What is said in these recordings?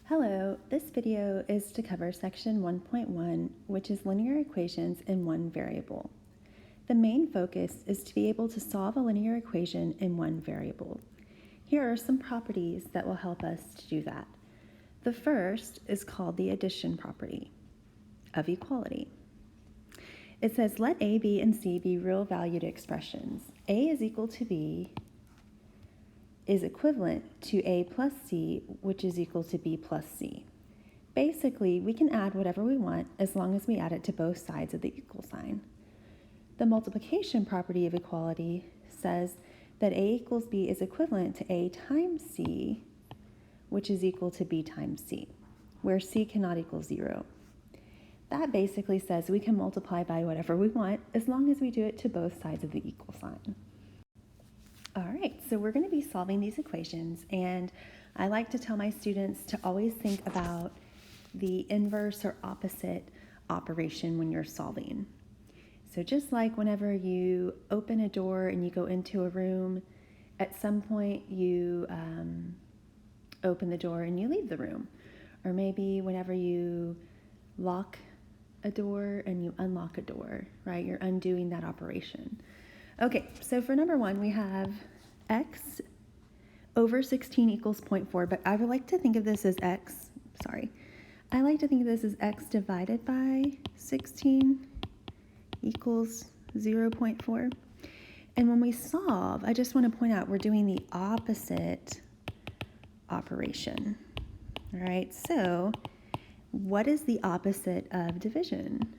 Hello, this video is to cover section 1.1, which is linear equations in one variable. The main focus is to be able to solve a linear equation in one variable. Here are some properties that will help us to do that. The first is called the addition property of equality. It says let A, B, and C be real valued expressions. A is equal to B is equivalent to A plus C, which is equal to B plus C. Basically, we can add whatever we want as long as we add it to both sides of the equal sign. The multiplication property of equality says that A equals B is equivalent to A times C, which is equal to B times C, where C cannot equal 0. That basically says we can multiply by whatever we want as long as we do it to both sides of the equal sign. All right, so we're going to be solving these equations, and I like to tell my students to always think about the inverse or opposite operation when you're solving. So just like whenever you open a door and you go into a room, at some point you open the door and you leave the room. Or maybe whenever you lock a door and you unlock a door, right? You're undoing that operation. Okay, so for number one, we have x over 16 equals 0.4, but I would like to think of this as x divided by 16 equals 0.4. And when we solve, I just want to point out we're doing the opposite operation. All right, so what is the opposite of division?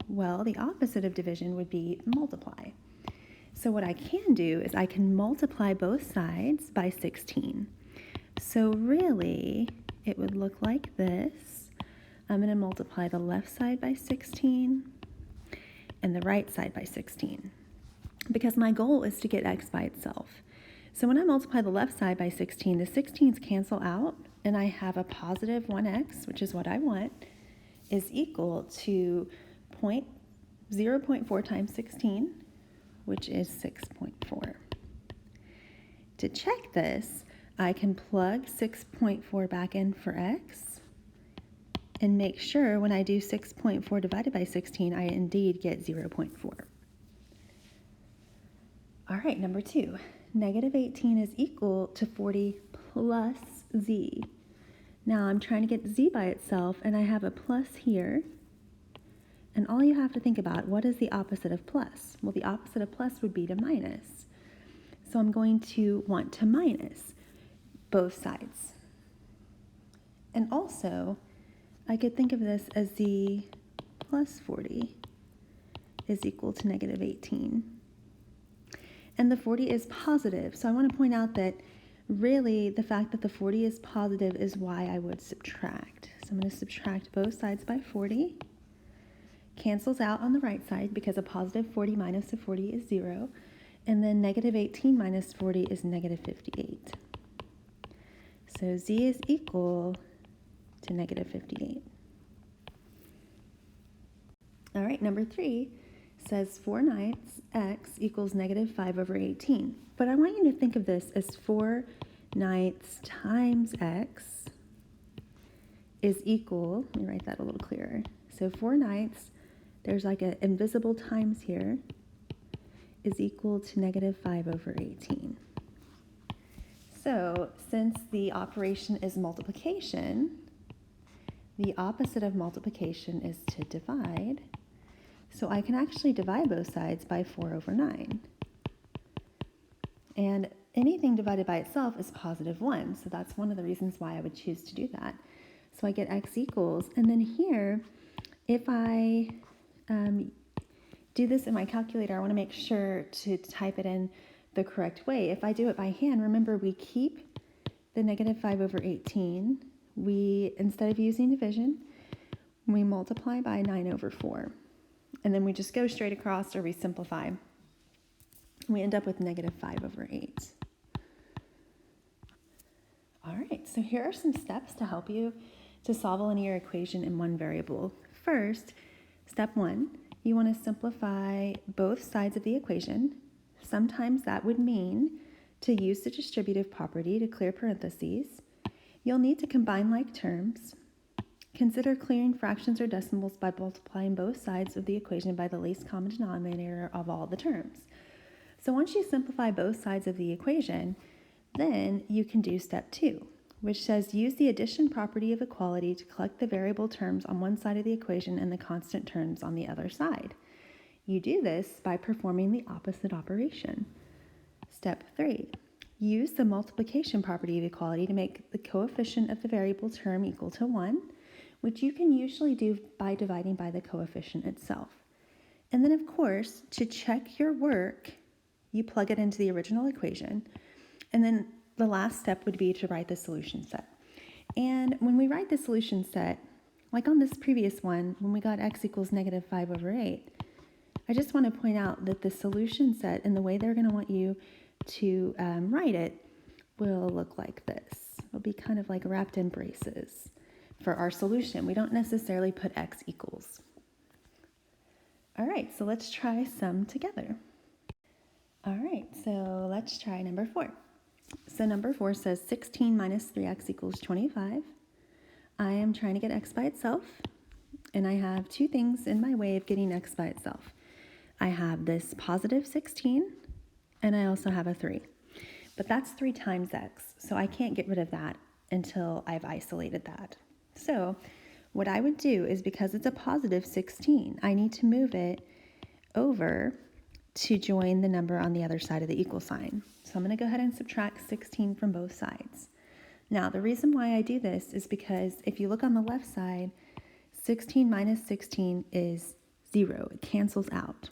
Well, the opposite of division would be multiply. So what I can do is I can multiply both sides by 16. So really, it would look like this. I'm going to multiply the left side by 16 and the right side by 16 because my goal is to get x by itself. So when I multiply the left side by 16, the 16s cancel out and I have a positive 1x, which is what I want, is equal to 0.4 times 16, which is 6.4. To check this, I can plug 6.4 back in for x and make sure when I do 6.4 divided by 16, I indeed get 0.4. All right, number two, negative 18 is equal to 40 plus z. Now I'm trying to get z by itself, and I have a plus here. And all you have to think about, what is the opposite of plus? Well, the opposite of plus would be to minus. So I'm going to want to minus both sides. And also, I could think of this as z plus 40 is equal to negative 18. And the 40 is positive. So I want to point out that really the fact that the 40 is positive is why I would subtract. So I'm going to subtract both sides by 40. Cancels out on the right side because a positive 40 minus a 40 is 0. And then negative 18 minus 40 is negative 58. So z is equal to negative 58. All right, number three says 4 ninths x equals negative 5 over 18. But I want you to think of this as 4 ninths times x is equal, let me write that a little clearer. So 4 ninths, there's like an invisible times here, is equal to negative 5 over 18. So since the operation is multiplication, the opposite of multiplication is to divide. So I can actually divide both sides by 4 over 9. And anything divided by itself is positive 1. So that's one of the reasons why I would choose to do that. So I get x equals, and then here, if I do this in my calculator, I want to make sure to type it in the correct way. If I do it by hand, remember we keep the negative 5 over 18. Instead of using division, we multiply by 9 over 4. And then we just go straight across, or we simplify. We end up with negative 5 over 8. All right, so here are some steps to help you to solve a linear equation in one variable. First, step 1, you want to simplify both sides of the equation. Sometimes that would mean to use the distributive property to clear parentheses. You'll need to combine like terms. Consider clearing fractions or decimals by multiplying both sides of the equation by the least common denominator of all the terms. So once you simplify both sides of the equation, then you can do step 2, which says use the addition property of equality to collect the variable terms on one side of the equation and the constant terms on the other side. You do this by performing the opposite operation. Step 3, use the multiplication property of equality to make the coefficient of the variable term equal to 1, which you can usually do by dividing by the coefficient itself. And then, of course, to check your work, you plug it into the original equation, and then the last step would be to write the solution set. And when we write the solution set, like on this previous one, when we got x equals negative 5 over 8, I just want to point out that the solution set and the way they're going to want you to write it will look like this. It'll be kind of like wrapped in braces. For our solution, we don't necessarily put x equals. All right, so let's try some together. All right, so let's try number 4. So number 4 says 16 minus 3x equals 25. I am trying to get x by itself, and I have two things in my way of getting x by itself. I have this positive 16, and I also have a 3. But that's 3 times x, so I can't get rid of that until I've isolated that. So what I would do is, because it's a positive 16, I need to move it over to join the number on the other side of the equal sign. So I'm going to go ahead and subtract 16 from both sides. Now, the reason why I do this is because if you look on the left side, 16 minus 16 is 0. It cancels out.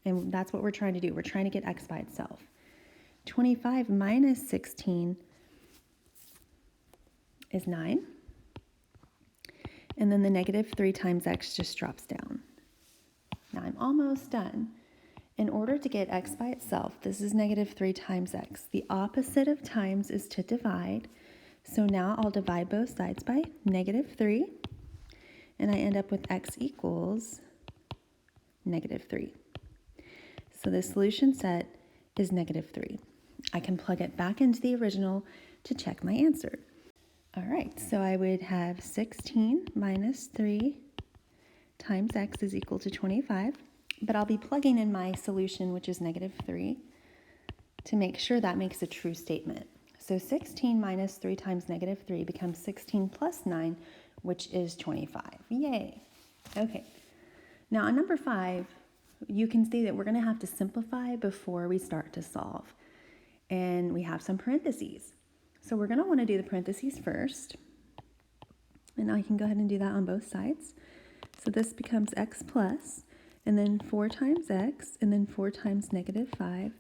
And that's what we're trying to do. We're trying to get x by itself. 25 minus 16 is 9. And then the negative 3 times x just drops down. Now I'm almost done. In order to get x by itself, this is negative 3 times x. The opposite of times is to divide. So now I'll divide both sides by negative 3. And I end up with x equals negative 3. So the solution set is negative 3. I can plug it back into the original to check my answer. All right, so I would have 16 minus 3 times x is equal to 25, but I'll be plugging in my solution, which is negative 3, to make sure that makes a true statement. So 16 minus 3 times negative 3 becomes 16 plus 9, which is 25. Yay! Okay, now on number 5, you can see that we're going to have to simplify before we start to solve. And we have some parentheses. So we're going to want to do the parentheses first. And I can go ahead and do that on both sides. So this becomes x plus, and then 4 times x, and then 4 times negative 5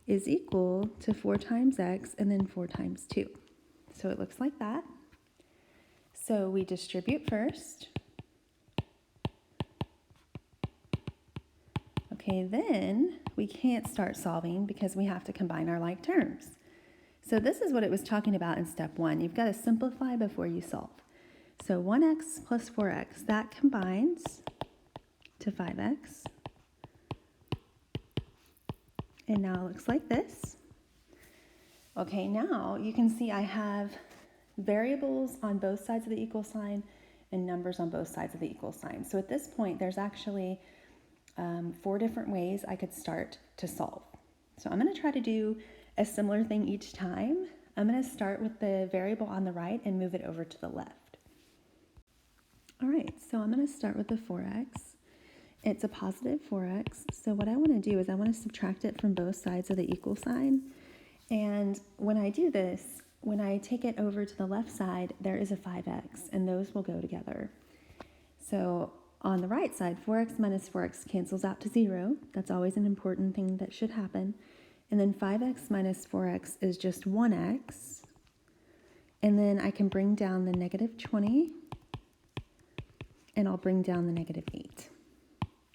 is equal to 4 times x, and then 4 times 2. So it looks like that. So we distribute first. Okay, then we can't start solving because we have to combine our like terms. So this is what it was talking about in step 1. You've got to simplify before you solve. So 1x plus 4x, that combines to 5x. And now it looks like this. Okay, now you can see I have variables on both sides of the equal sign and numbers on both sides of the equal sign. So at this point, there's actually 4 different ways I could start to solve. So I'm going to try to do a similar thing each time. I'm going to start with the variable on the right and move it over to the left. All right, so I'm going to start with the 4x. It's a positive 4x, so what I want to do is I want to subtract it from both sides of the equal sign. And when I do this, when I take it over to the left side, there is a 5x, and those will go together. So on the right side, 4x minus 4x cancels out to 0. That's always an important thing that should happen. And then 5x minus 4x is just 1x. And then I can bring down the negative 20, and I'll bring down the negative 8.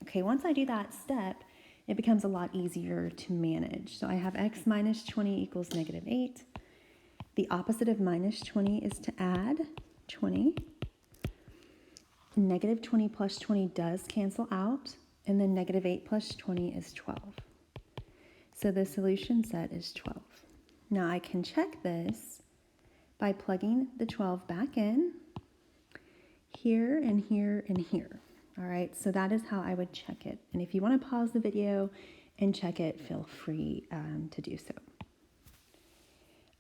Okay, once I do that step, it becomes a lot easier to manage. So I have x minus 20 equals negative 8. The opposite of minus 20 is to add 20. Negative 20 plus 20 does cancel out, and then negative 8 plus 20 is 12. So the solution set is 12. Now I can check this by plugging the 12 back in here and here and here. All right, so that is how I would check it. And if you want to pause the video and check it, feel free to do so.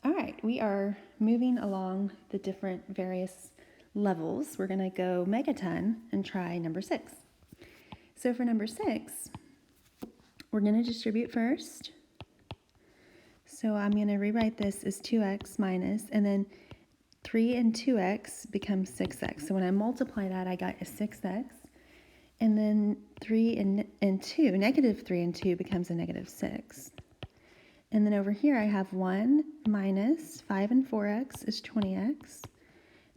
All right, we are moving along the different various levels. We're going to go megaton and try number 6. So for number 6, we're going to distribute first. So I'm going to rewrite this as 2x minus, and then 3 and 2x becomes 6x. So when I multiply that, I got a 6x. And then 3 and 2, negative 3 and 2 becomes a negative 6. And then over here I have 1 minus 5 and 4x is 20x.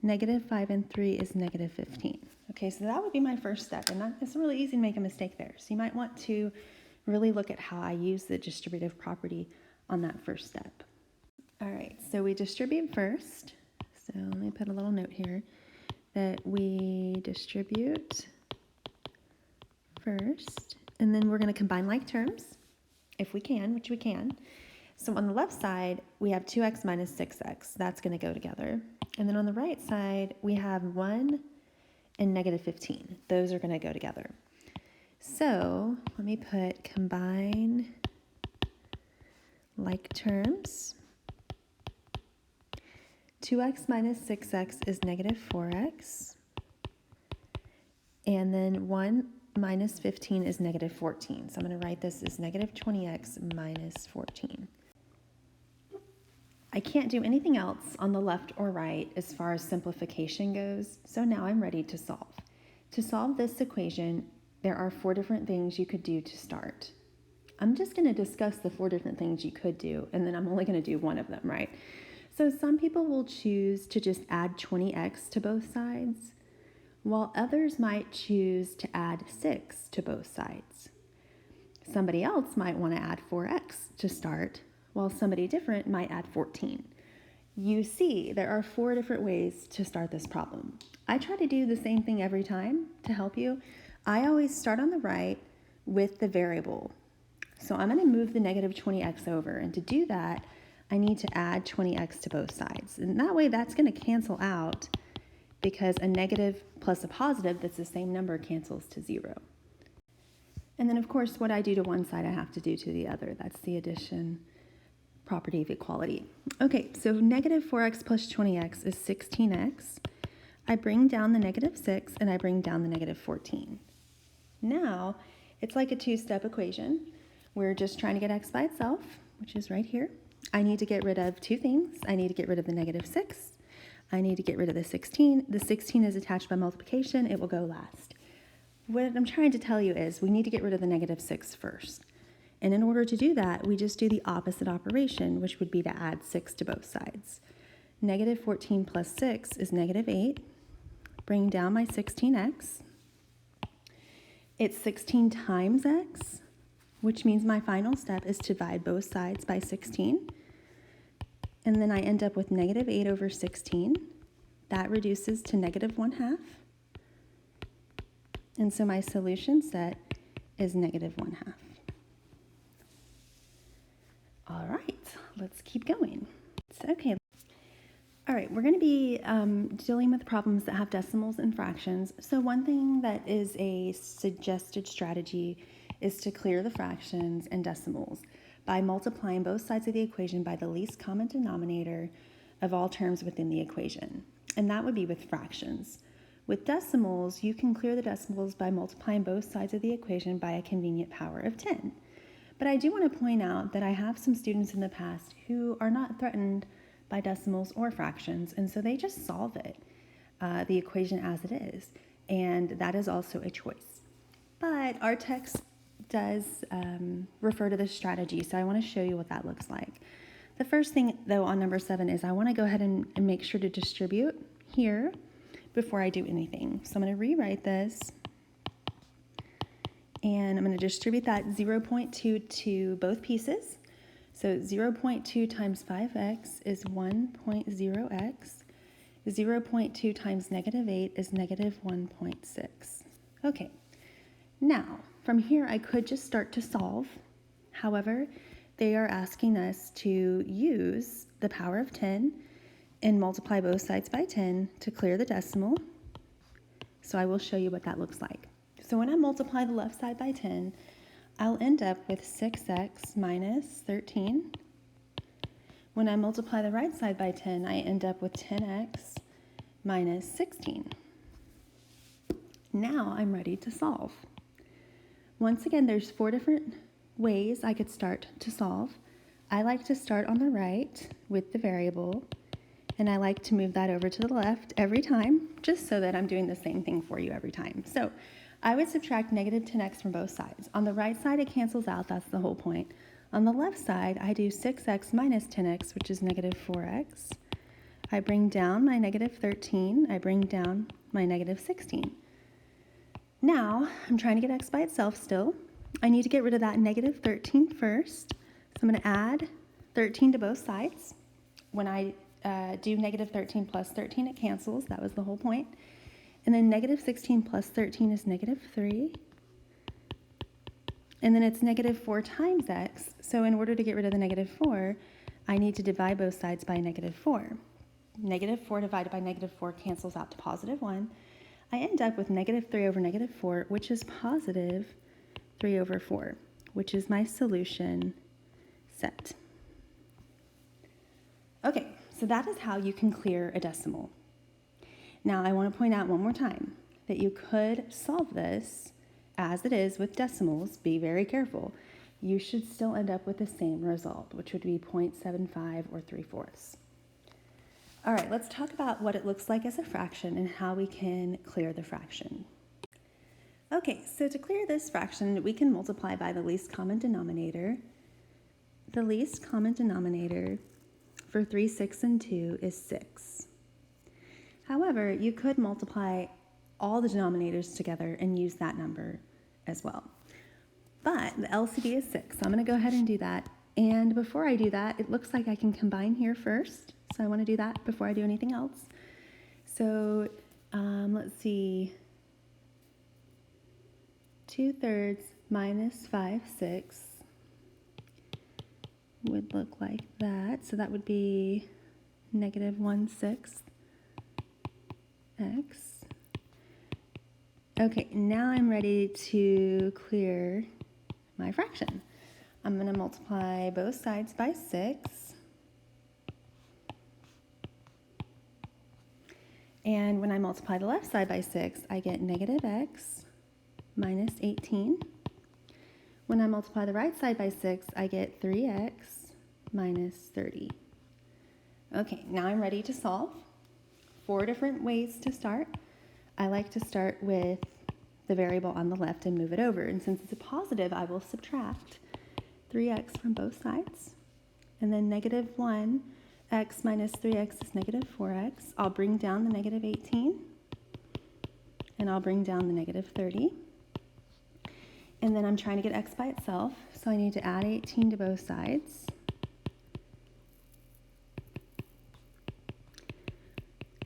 Negative 5 and 3 is negative 15. Okay, so that would be my first step. And it's really easy to make a mistake there. So you might want to really look at how I use the distributive property on that first step. All right, so we distribute first. So let me put a little note here that we distribute first, and then we're going to combine like terms if we can, which we can. So on the left side, we have 2x minus 6x. That's going to go together. And then on the right side, we have 1 and negative 15. Those are going to go together. So let me put combine like terms. 2x minus 6x is negative 4x. And then 1 minus 15 is negative 14. So I'm going to write this as negative 20x minus 14. I can't do anything else on the left or right as far as simplification goes, so now I'm ready to solve. To solve this equation, there are 4 different things you could do to start. I'm just going to discuss the 4 different things you could do, and then I'm only going to do one of them, right? So some people will choose to just add 20x to both sides, while others might choose to add 6 to both sides. Somebody else might want to add 4x to start, while somebody different might add 14. You see, there are 4 different ways to start this problem. I try to do the same thing every time to help you. I always start on the right with the variable. So I'm going to move the negative 20x over, and to do that, I need to add 20x to both sides. And that way, that's going to cancel out because a negative plus a positive that's the same number cancels to 0. And then, of course, what I do to one side, I have to do to the other. That's the addition property of equality. Okay, so negative 4x plus 20x is 16x. I bring down the negative 6 and I bring down the negative 14. Now, it's like a 2-step equation. We're just trying to get x by itself, which is right here. I need to get rid of 2 things. I need to get rid of the negative 6. I need to get rid of the 16. The 16 is attached by multiplication. It will go last. What I'm trying to tell you is we need to get rid of the negative 6 first. And in order to do that, we just do the opposite operation, which would be to add 6 to both sides. Negative 14 plus 6 is negative 8. Bring down my 16x. It's 16 times x, which means my final step is to divide both sides by 16. And then I end up with negative 8 over 16. That reduces to negative 1/2. And so my solution set is negative 1/2. All right, let's keep going. Okay. All right, we're going to be dealing with problems that have decimals and fractions. So one thing that is a suggested strategy is to clear the fractions and decimals by multiplying both sides of the equation by the least common denominator of all terms within the equation. And that would be with fractions. With decimals, you can clear the decimals by multiplying both sides of the equation by a convenient power of 10. But I do want to point out that I have some students in the past who are not threatened by decimals or fractions, and so they just solve it, the equation as it is, and that is also a choice. But our text does refer to this strategy, so I want to show you what that looks like. The first thing, though, on number 7 is I want to go ahead and make sure to distribute here before I do anything. So I'm going to rewrite this. And I'm going to distribute that 0.2 to both pieces. So 0.2 times 5x is 1.0x. 0.2 times negative 8 is negative 1.6. Okay, now from here I could just start to solve. However, they are asking us to use the power of 10 and multiply both sides by 10 to clear the decimal. So I will show you what that looks like. So when I multiply the left side by 10, I'll end up with 6x minus 13. When I multiply the right side by 10, I end up with 10x minus 16. Now I'm ready to solve. Once again, there's 4 different ways I could start to solve. I like to start on the right with the variable, and I like to move that over to the left every time, just so that I'm doing the same thing for you every time. So I would subtract negative 10x from both sides. On the right side, it cancels out, that's the whole point. On the left side, I do 6x minus 10x, which is negative 4x. I bring down my negative 13, I bring down my negative 16. Now, I'm trying to get x by itself still. I need to get rid of that negative 13 first. So I'm going to add 13 to both sides. When I do negative 13 plus 13, it cancels. That was the whole point. And then negative 16 plus 13 is negative 3. And then it's negative 4 times x. So in order to get rid of the negative 4, I need to divide both sides by negative 4. Negative 4 divided by negative 4 cancels out to positive 1. I end up with negative 3 over negative 4, which is positive 3 over 4, which is my solution set. Okay, so that is how you can clear a decimal. Now I want to point out one more time that you could solve this as it is with decimals. Be very careful. You should still end up with the same result, which would be 0.75 or 3/4. All right, let's talk about what it looks like as a fraction and how we can clear the fraction. Okay, so to clear this fraction, we can multiply by the least common denominator. The least common denominator for 3, 6, and 2 is 6. However, you could multiply all the denominators together and use that number as well. But the LCD is 6, so I'm going to go ahead and do that. And before I do that, it looks like I can combine here first. So I want to do that before I do anything else. So let's see. 2/3 minus 5/6 would look like that. So that would be negative 1/6 x. Okay, now I'm ready to clear my fraction. I'm going to multiply both sides by 6. And when I multiply the left side by 6, I get negative x minus 18. When I multiply the right side by 6, I get 3x minus 30. Okay, now I'm ready to solve. 4 different ways to start. I like to start with the variable on the left and move it over. And since it's a positive, I will subtract 3x from both sides. And then negative 1x minus 3x is negative 4x. I'll bring down the negative 18. And I'll bring down the negative 30. And then I'm trying to get x by itself, so I need to add 18 to both sides.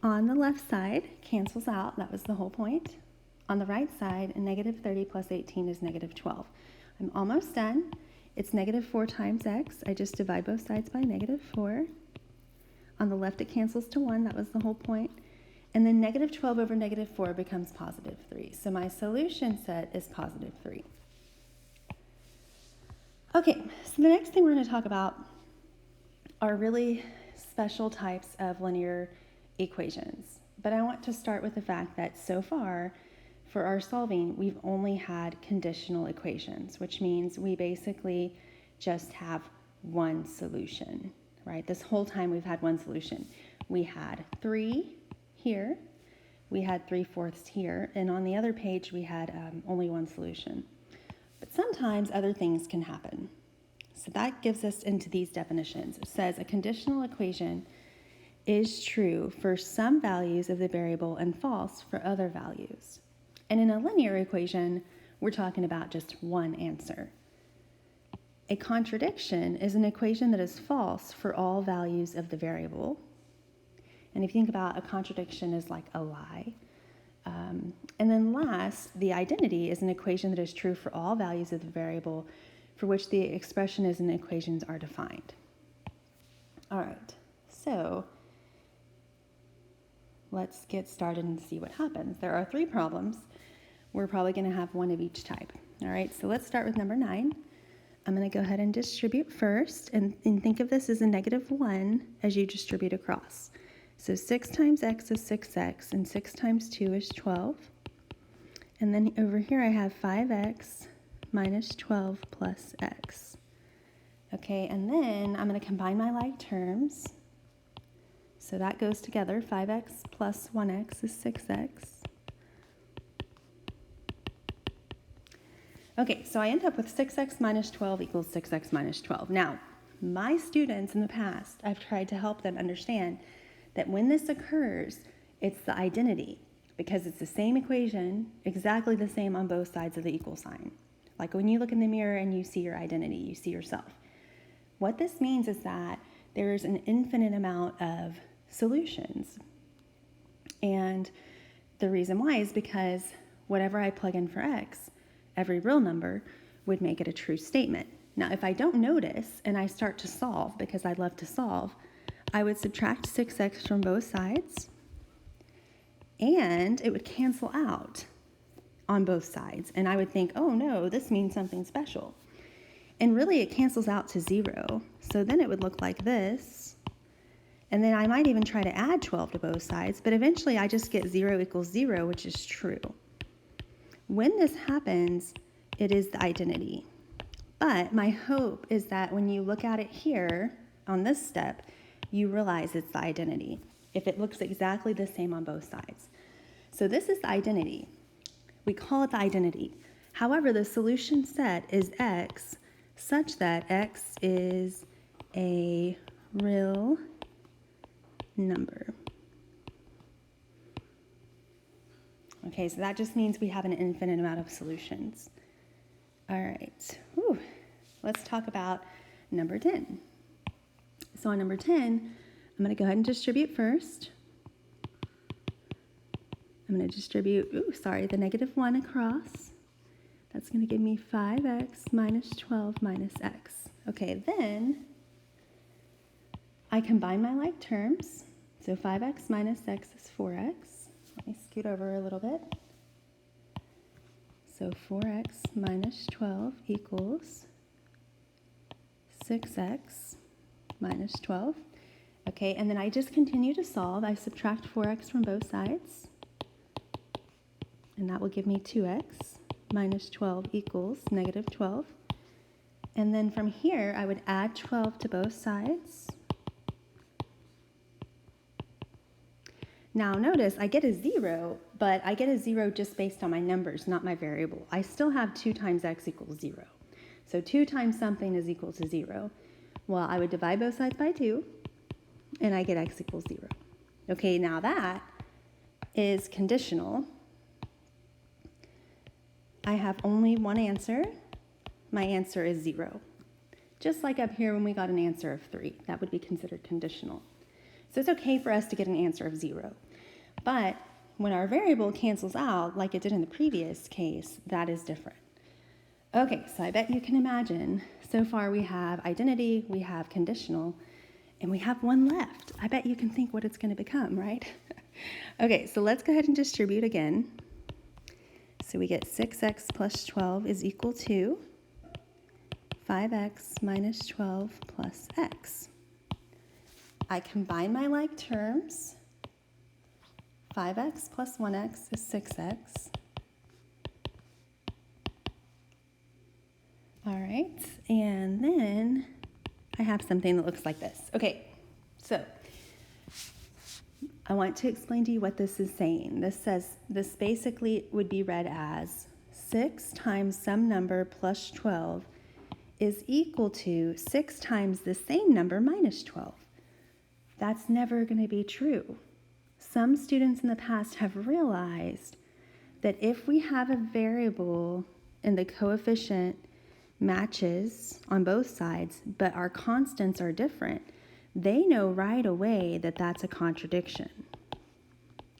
On the left side, cancels out, that was the whole point. On the right side, a negative 30 plus 18 is negative 12. I'm almost done. It's negative 4 times x. I just divide both sides by negative 4. On the left, it cancels to 1, that was the whole point. And then negative 12 over negative 4 becomes positive 3. So my solution set is positive 3. Okay, so the next thing we're going to talk about are really special types of linear equations. But I want to start with the fact that so far, for our solving, we've only had conditional equations, which means we basically just have one solution, right? This whole time we've had one solution. We had 3 here, we had 3/4 here, and on the other page we had only one solution. But sometimes other things can happen. So that gives us into these definitions. It says a conditional equation is true for some values of the variable and false for other values. And in a linear equation, we're talking about just one answer. A contradiction is an equation that is false for all values of the variable. And if you think about a contradiction as like a lie. And then last, the identity is an equation that is true for all values of the variable for which the expression is and equations are defined. All right, so let's get started and see what happens. There are 3 problems. We're probably going to have one of each type. All right, so let's start with number 9. I'm going to go ahead and distribute first, and think of this as a -1 as you distribute across. So 6 times x is 6x, and 6 times 2 is 12. And then over here I have 5x minus 12 plus x. Okay, and then I'm going to combine my like terms. So that goes together. 5x plus 1x is 6x. Okay, so I end up with 6x minus 12 equals 6x minus 12. Now, my students in the past, I've tried to help them understand that when this occurs, it's the identity, because it's the same equation, exactly the same on both sides of the equal sign. Like when you look in the mirror and you see your identity, you see yourself. What this means is that there's an infinite amount of solutions. And the reason why is because whatever I plug in for x, every real number would make it a true statement. Now, if I don't notice and I start to solve, because I love to solve, I would subtract 6x from both sides, and it would cancel out on both sides. And I would think, oh no, this means something special. And really it cancels out to 0. So then it would look like this. And then I might even try to add 12 to both sides, but eventually I just get 0 equals 0, which is true. When this happens, it is the identity. But my hope is that when you look at it here on this step, you realize it's the identity, if it looks exactly the same on both sides. So this is the identity. We call it the identity. However, the solution set is x such that x is a real number. Okay, so that just means we have an infinite amount of solutions. All right, let's talk about number 10. So on number 10, I'm going to go ahead and distribute first. I'm going to distribute, the -1 across. That's going to give me 5x minus 12 minus x. Okay, then I combine my like terms. So 5x minus x is 4x. Let me scoot over a little bit. So 4x minus 12 equals 6x minus 12. Okay, and then I just continue to solve. I subtract 4x from both sides. And that will give me 2x minus 12 equals -12. And then from here, I would add 12 to both sides. Now notice I get a 0, but I get a 0 just based on my numbers, not my variable. I still have 2 times x equals 0. So 2 times something is equal to 0. Well, I would divide both sides by 2, and I get x equals 0. Okay, now that is conditional. I have only one answer. My answer is 0. Just like up here when we got an answer of 3, that would be considered conditional. So it's okay for us to get an answer of 0. But when our variable cancels out, like it did in the previous case, that is different. Okay, so I bet you can imagine, so far we have identity, we have conditional, and we have one left. I bet you can think what it's going to become, right? Okay, so let's go ahead and distribute again. So we get 6x plus 12 is equal to 5x minus 12 plus x. I combine my like terms. 5x plus 1x is 6x. All right, and then I have something that looks like this. Okay, so I want to explain to you what this is saying. This basically would be read as 6 times some number plus 12 is equal to 6 times the same number minus 12. That's never going to be true. Some students in the past have realized that if we have a variable and the coefficient matches on both sides, but our constants are different, they know right away that that's a contradiction.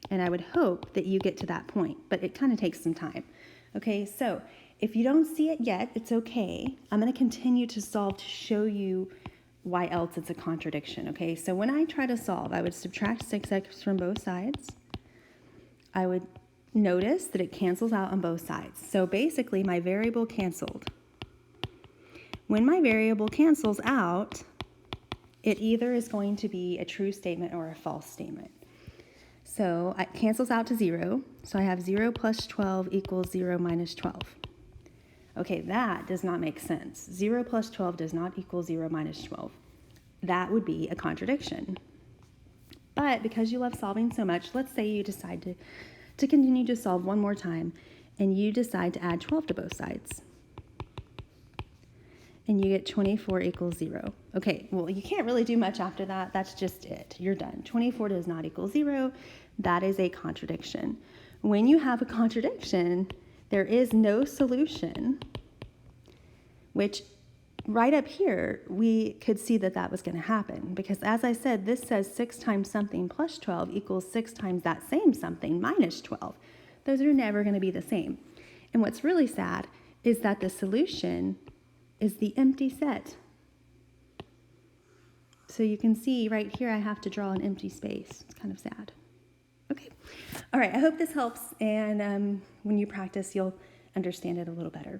And I would hope that you get to that point, but it kind of takes some time. Okay, so if you don't see it yet, it's okay. I'm going to continue to solve to show you why else it's a contradiction. Okay, so when I try to solve, I would subtract 6x from both sides. I would notice that it cancels out on both sides. So basically my variable canceled. When my variable cancels out, it either is going to be a true statement or a false statement. So it cancels out to 0. So I have 0 plus 12 equals 0 minus 12. Okay, that does not make sense. 0 plus 12 does not equal 0 minus 12. That would be a contradiction. But because you love solving so much, let's say you decide to continue to solve one more time, and you decide to add 12 to both sides. And you get 24 equals 0. Okay, well, you can't really do much after that. That's just it. You're done. 24 does not equal 0. That is a contradiction. When you have a contradiction, there is no solution, which right up here, we could see that that was going to happen. Because as I said, this says 6 times something plus 12 equals 6 times that same something minus 12. Those are never going to be the same. And what's really sad is that the solution is the empty set. So you can see right here I have to draw an empty space. It's kind of sad. Okay. All right, I hope this helps, and when you practice, you'll understand it a little better.